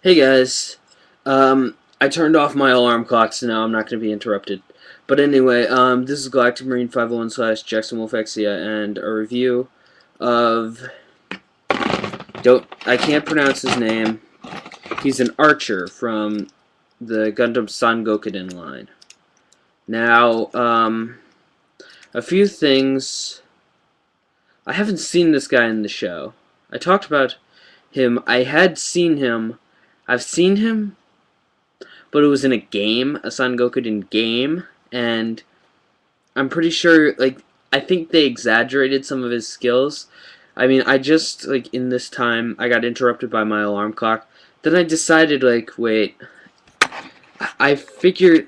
Hey guys, I turned off my alarm clock, so now I'm not going to be interrupted. But anyway, this is Galactic Marine 501 slash jexamwolfexia, and a review of I can't pronounce his name. He's an archer from the Gundam Son Gokuden line. Now, a few things. I haven't seen this guy in the show. I talked about him. I had seen him. I've seen him, but it was in a game, a Son Gokuden game, and I'm pretty sure, I think they exaggerated some of his skills. I mean, I just, in this time, I got interrupted by my alarm clock. Then I decided, wait, I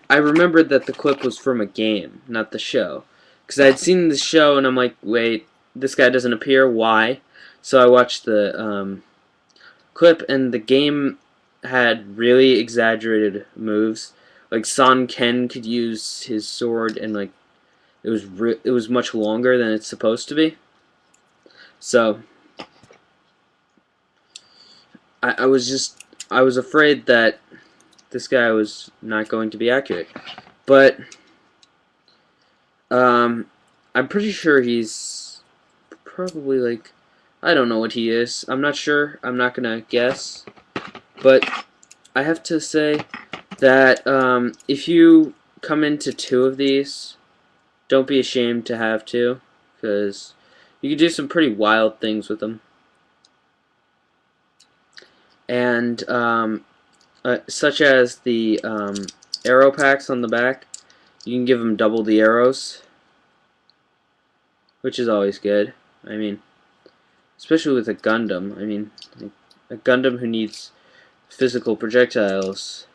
remembered that the clip was from a game, not the show. Because I had seen the show, and I'm like, wait, this guy doesn't appear, why? So I watched the, clip, and the game had really exaggerated moves. Like Son Ken could use his sword, and it was much longer than it's supposed to be. So I was afraid that this guy was not going to be accurate, but I'm pretty sure he's probably I don't know what he is. I'm not sure. I'm not gonna guess, but I have to say that if you come into two of these, don't be ashamed to have two, because you can do some pretty wild things with them. And such as the arrow packs on the back, you can give them double the arrows, which is always good. I mean, especially with a Gundam. I mean, a Gundam who needs physical projectiles.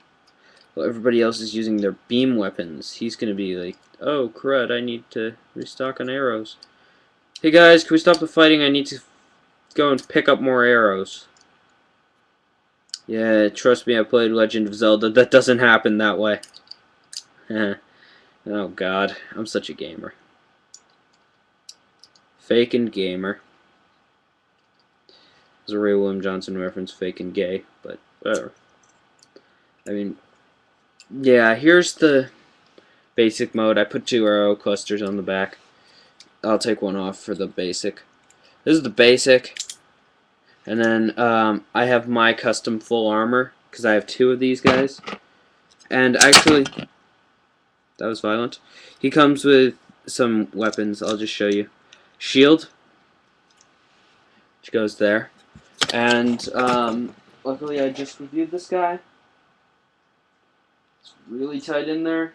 Well, everybody else is using their beam weapons. He's gonna be like, oh crud, I need to restock on arrows. Hey guys, can we stop the fighting? I need to go and pick up more arrows. Yeah, trust me, I played Legend of Zelda. That doesn't happen that way. Oh god, I'm such a gamer. Fake and gamer. It's a Ray William Johnson reference, fake and gay, but whatever. I mean, yeah, here's the basic mode. I put 2 arrow clusters on the back. I'll take one off for the basic. This is the basic. And then I have my custom full armor, because I have 2 of these guys. And actually, that was violent. He comes with some weapons. I'll just show you. Shield, which goes there. And luckily I just reviewed this guy. It's really tight in there.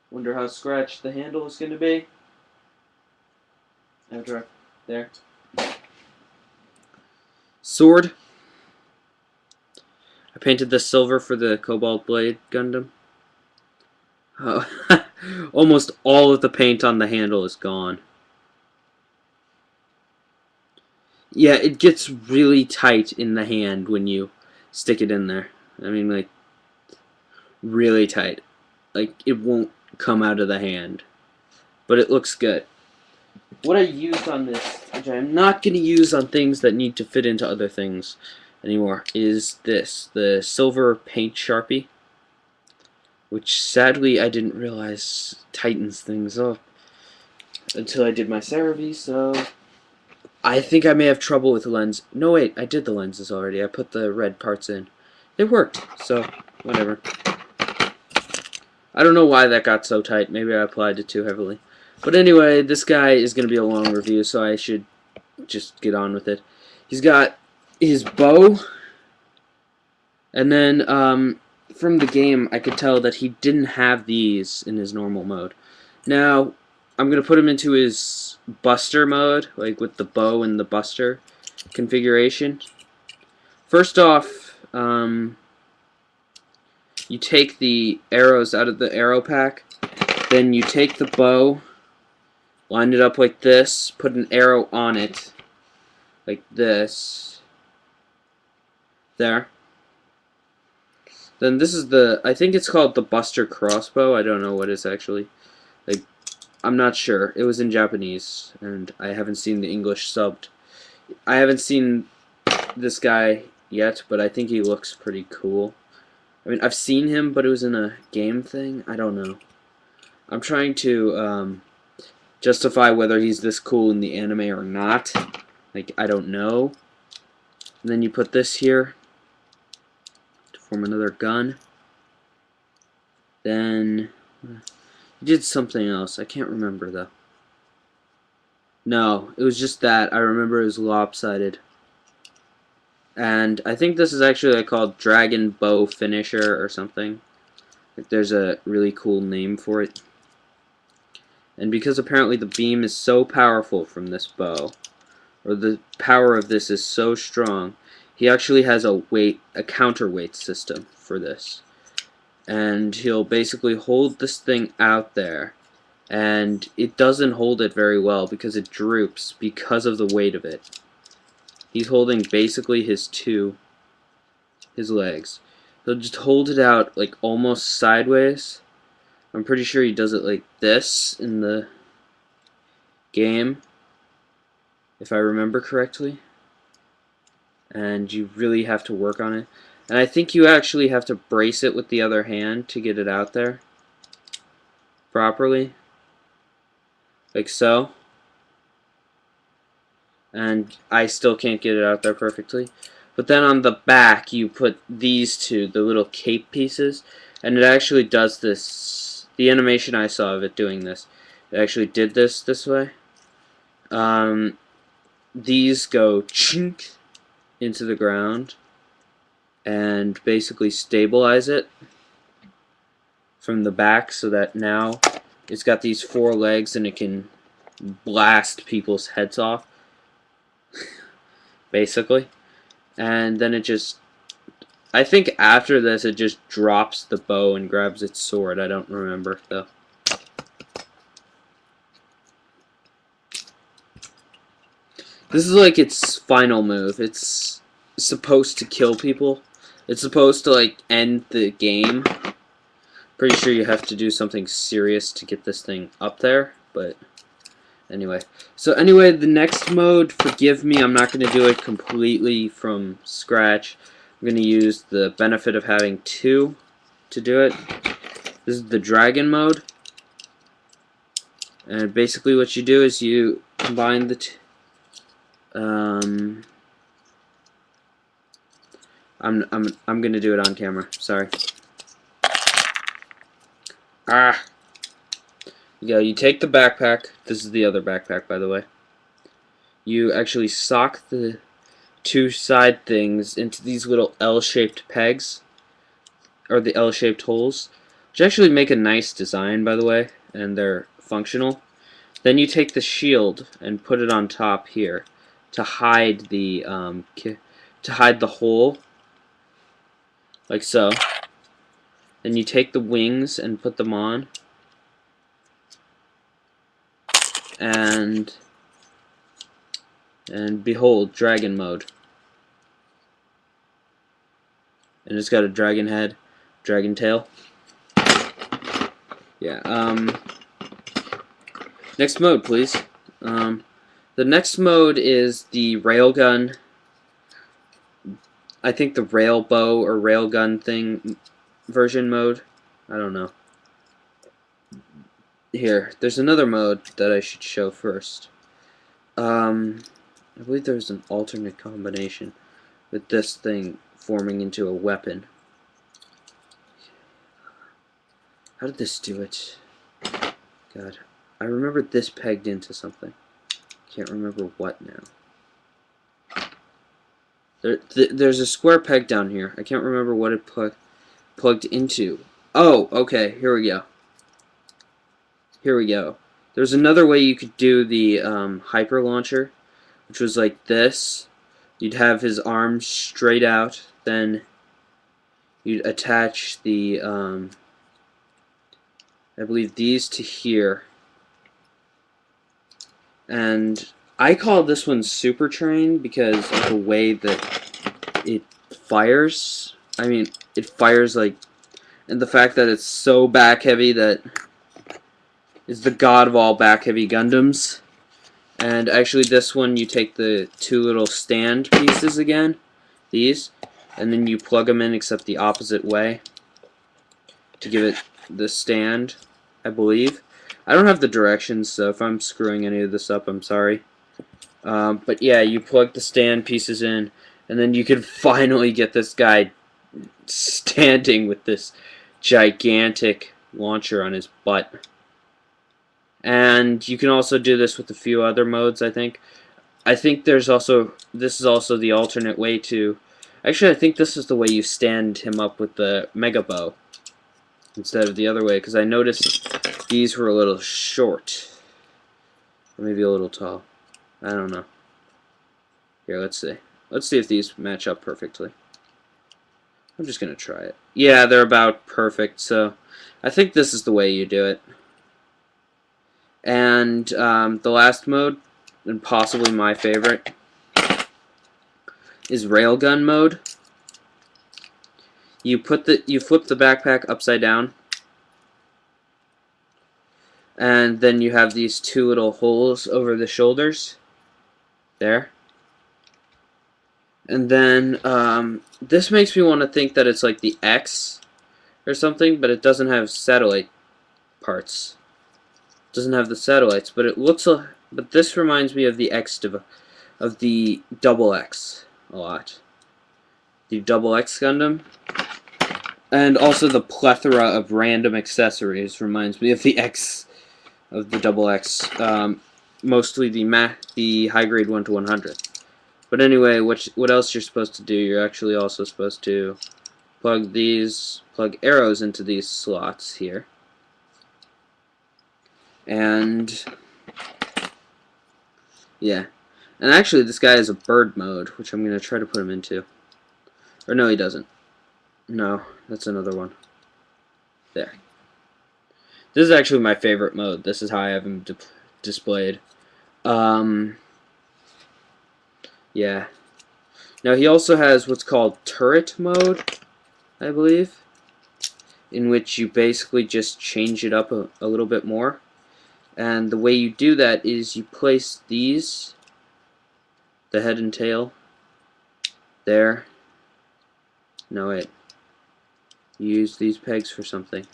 Wonder how scratched the handle is going to be. After there. Sword. I painted the silver for the Cobalt Blade Gundam. Oh, almost all of the paint on the handle is gone. Yeah, it gets really tight in the hand when you stick it in there. I mean, really tight. It won't come out of the hand. But it looks good. What I used on this, which I'm not going to use on things that need to fit into other things anymore, is this, the silver paint Sharpie, which sadly I didn't realize tightens things up until I did my Cerebi, so I think I may have trouble with the lens. No, wait, I did the lenses already. I put the red parts in. It worked, so whatever. I don't know why that got so tight. Maybe I applied it too heavily. But anyway, this guy is going to be a long review, so I should just get on with it. He's got his bow, and then from the game, I could tell that he didn't have these in his normal mode. Now, I'm going to put him into his Buster mode, with the bow and the Buster configuration. First off, you take the arrows out of the arrow pack, then you take the bow, line it up like this, put an arrow on it, like this, there. Then this is I think it's called the Buster crossbow. I don't know what it's actually. I'm not sure. It was in Japanese, and I haven't seen the English subbed. I haven't seen this guy yet, but I think he looks pretty cool. I mean, I've seen him, but it was in a game thing. I don't know. I'm trying to justify whether he's this cool in the anime or not. Like, I don't know. And then you put this here to form another gun. Then you did something else. I can't remember, though. No, it was just that. I remember it was lopsided. And I think this is actually like called Dragon Bow Finisher or something. Like, there's a really cool name for it. And because apparently the beam is so powerful from this bow, or the power of this is so strong, he actually has a counterweight system for this. And he'll basically hold this thing out there, and it doesn't hold it very well because it droops because of the weight of it. He's holding basically his legs. He'll just hold it out like almost sideways. I'm pretty sure he does it like this in the game, if I remember correctly. And you really have to work on it. And I think you actually have to brace it with the other hand to get it out there properly. Like so. And I still can't get it out there perfectly. But then on the back you put these two, the little cape pieces, and it actually does this. The animation I saw of it doing this, it actually did this way. These go chink into the ground and basically stabilize it from the back so that now it's got these 4 legs and it can blast people's heads off basically. And then it just, I think after this it just drops the bow and grabs its sword. I don't remember though. This is like its final move. It's supposed to kill people. It's supposed to like end the game. Pretty sure you have to do something serious to get this thing up there, but anyway. So anyway, the next mode, forgive me, I'm not going to do it completely from scratch. I'm going to use the benefit of having 2 to do it. This is the dragon mode. And basically what you do is you combine the I'm gonna do it on camera. Sorry. You take the backpack. This is the other backpack, by the way. You actually sock the 2 side things into these little L-shaped pegs, or the L-shaped holes, which actually make a nice design, by the way, and they're functional. Then you take the shield and put it on top here to hide the hole, like so. Then you take the wings and put them on, and behold, dragon mode. And it's got a dragon head, dragon tail. Yeah. Next mode, please. The next mode is the railgun. I think the rail bow or railgun thing version mode. I don't know. Here, there's another mode that I should show first. I believe there's an alternate combination with this thing forming into a weapon. How did this do it? God, I remember this pegged into something. Can't remember what now. There's a square peg down here. I can't remember what it plugged into. Oh, okay, here we go. Here we go. There's another way you could do the hyper launcher, which was like this. You'd have his arms straight out, then you'd attach the, I believe these to here. And I call this one Super Train because of the way that it fires. I mean, it fires like, and the fact that it's so back heavy that is the god of all back heavy Gundams. And actually this one you take the 2 little stand pieces again these, and then you plug them in except the opposite way to give it the stand, I believe. I don't have the directions, so if I'm screwing any of this up, I'm sorry. But yeah, you plug the stand pieces in, and then you can finally get this guy standing with this gigantic launcher on his butt. And you can also do this with a few other modes, I think. I think there's also, this is also the alternate way to, actually I think this is the way you stand him up with the mega bow instead of the other way, because I noticed these were a little short. Or maybe a little tall. I don't know. Here, let's see. Let's see if these match up perfectly. I'm just going to try it. Yeah, they're about perfect, so I think this is the way you do it. And the last mode, and possibly my favorite, is railgun mode. You flip the backpack upside down, and then you have these two little holes over the shoulders. There. And then this makes me want to think that it's like the X or something, but it doesn't have satellite parts. It doesn't have the satellites, but it looks but this reminds me of the of the Double X a lot. The Double X Gundam. And also the plethora of random accessories reminds me of the X of the Double X. Mostly the high grade 1 to 100. But anyway, what else you're supposed to do? You're actually also supposed to plug arrows into these slots here. And yeah. And actually this guy has a bird mode, which I'm going to try to put him into. Or no, he doesn't. No, that's another one. There. This is actually my favorite mode. This is how I have him displayed. Yeah. Now he also has what's called turret mode, I believe, in which you basically just change it up a little bit more. And the way you do that is you place these, the head and tail, there. No, wait. You use these pegs for something.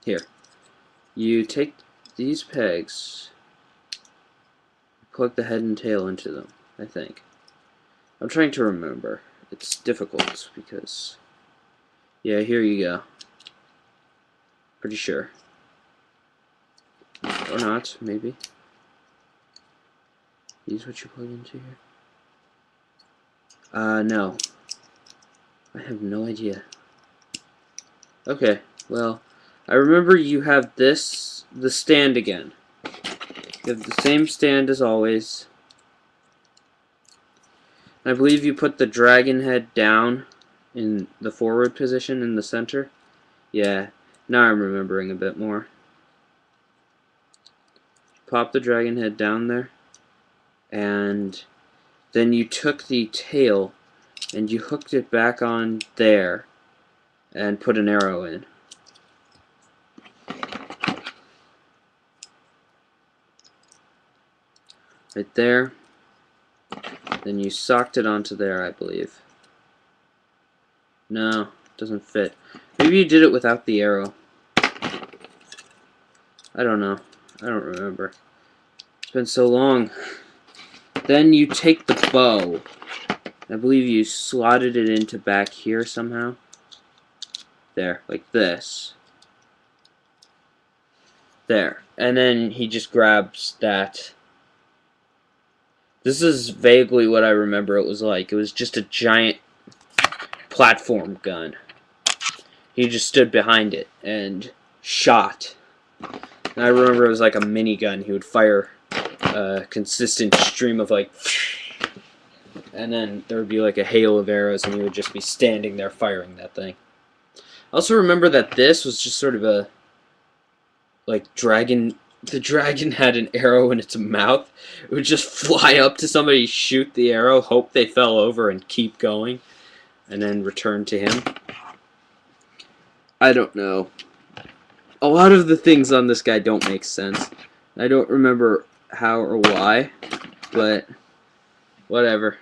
Here. You take these pegs, plug the head and tail into them, I think. I'm trying to remember. It's difficult because... Yeah, here you go. Pretty sure. Or not, maybe. These what you plug into here? No. I have no idea. Okay, well, I remember you have the stand again. You have the same stand as always. I believe you put the dragon head down in the forward position in the center. Yeah, now I'm remembering a bit more. Pop the dragon head down there, and then you took the tail and you hooked it back on there and put an arrow in. Right there. Then you socked it onto there, I believe. No, it doesn't fit. Maybe you did it without the arrow. I don't know. I don't remember. It's been so long. Then you take the bow. I believe you slotted it into back here somehow. There, like this. There. And then he just grabs that. This is vaguely what I remember it was like. It was just a giant platform gun. He just stood behind it and shot. And I remember it was like a minigun. He would fire a consistent stream of like... And then there would be like a hail of arrows and he would just be standing there firing that thing. I also remember that this was just sort of a... like dragon... The dragon had an arrow in its mouth. It would just fly up to somebody, shoot the arrow, hope they fell over, and keep going. And then return to him. I don't know. A lot of the things on this guy don't make sense. I don't remember how or why, but whatever.